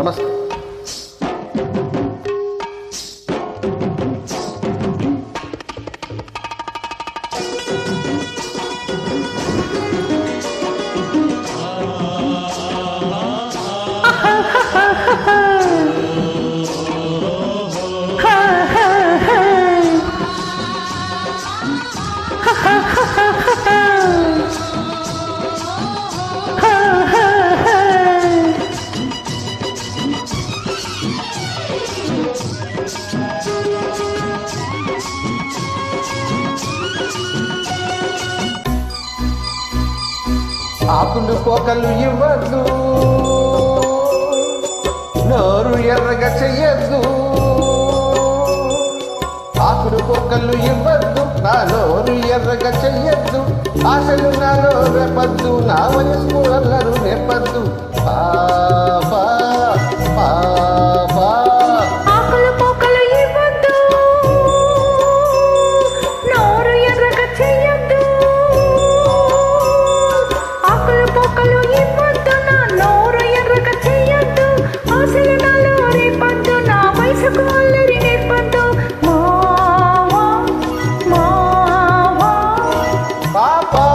నమస్తే. ఆకులు పోకలు ఇవ్వద్దు, నోరు ఎర్రగా చెయ్యద్దు. ఆకులు పోకలు ఇవ్వద్దు, నా నోరు ఎర్రగా చెయ్యద్దు. ఆశలు నాలో రేపద్దు, నా వయస్సు అల్లరు రేపద్దు. పాపా పాపా ఆకులు పోకలు ఇవ్వద్దు, నోరు ఎర్రగా చెయ్యద్దు. ఆకులు పోకలు ఇవ్వద్దు, నా నోరు ఎర్రగా చెయ్యద్దు. ఆశలు నాలో రేపద్దు, నా వయసుకు అల్లరి నేర్పద్దు. మావా మావా పాపా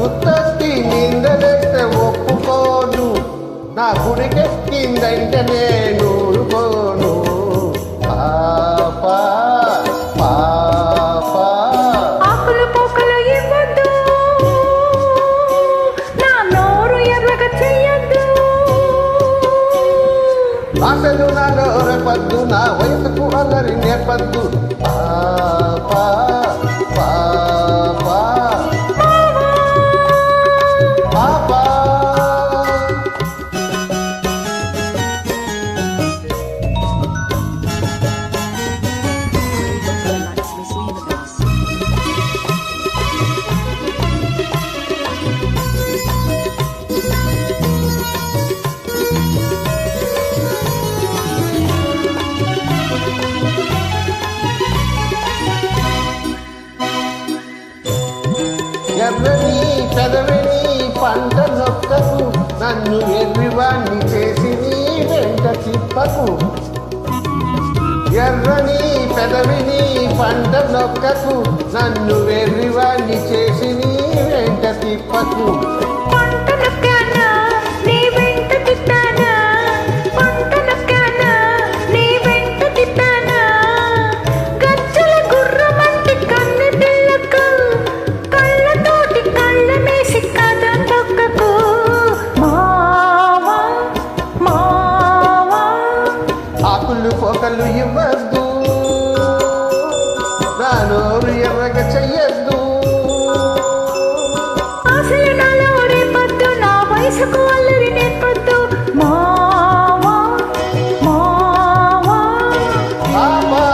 ఉత్పత్తి నిందలేస్తే ఒప్పుకోను, నా గుడికెక్కిందంటే నేను ఊరుకోను. పాపా పాపా ఆకులు పోకలు ఇవ్వద్దు, నా నోరు ఎర్రగా చెయ్యద్దు. ఆశలు నాలో రేపద్దు, నా వయసుకు అల్లరి నేర్పద్దు. పాపా పాపా పాపా ఎర్రని పెదవిని పంట నొక్కకు, నన్ను ఎర్రివాణ్ణి చేసి నీ వెంట తిప్పకు. ఎర్రని పెదవిని పంట నొక్కకు, నన్ను వెర్రివాణ్ణి చేసి నీ వెంట తిప్పకు. పంట నొక్కానా, నీ వెంట తిప్పానా. పంట నొక్కానా, నీ వెంట తిప్పానా. గజ్జల గుర్రమంటి కన్నె పిల్లకు, కళ్ళతోటి కళ్ళమేసి కథ తొక్కకు. మావా మావా ఆకులు పోకలు ఇవ్వద్దు, నా నోరు ఎర్రగా చెయ్యద్దు. ఆశలు నాలో రేపద్దు, నా వయసుకు అల్లరి నేర్పద్దు. మావా మావా పాపా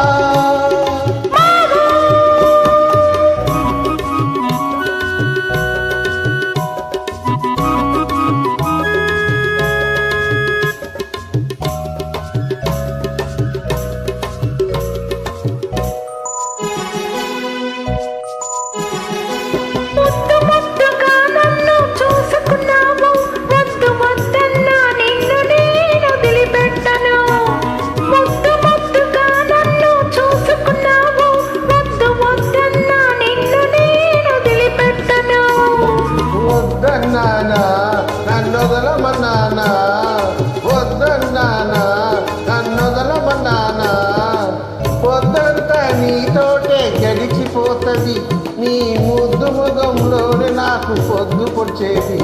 ముద్దు ముద్దుగా నన్ను చూసుకున్నావు, వద్దు వద్దన్నా నిన్ను నేను వదిలిపెట్టను. ముద్దు ముద్దుగా నన్ను చూసుకున్నావు, వద్దు వద్దన్నా నిన్ను నేను వదిలిపెట్టను. వద్దన్నానా నన్ను వదలమన్నానా, వద్దన్నానా నన్ను వదలమన్నానా. పొద్దంతా నీతోటే గడిచిపోతది, నీ ముద్దు ముఖంలోనే నాకు పొద్దు పొడిచేది.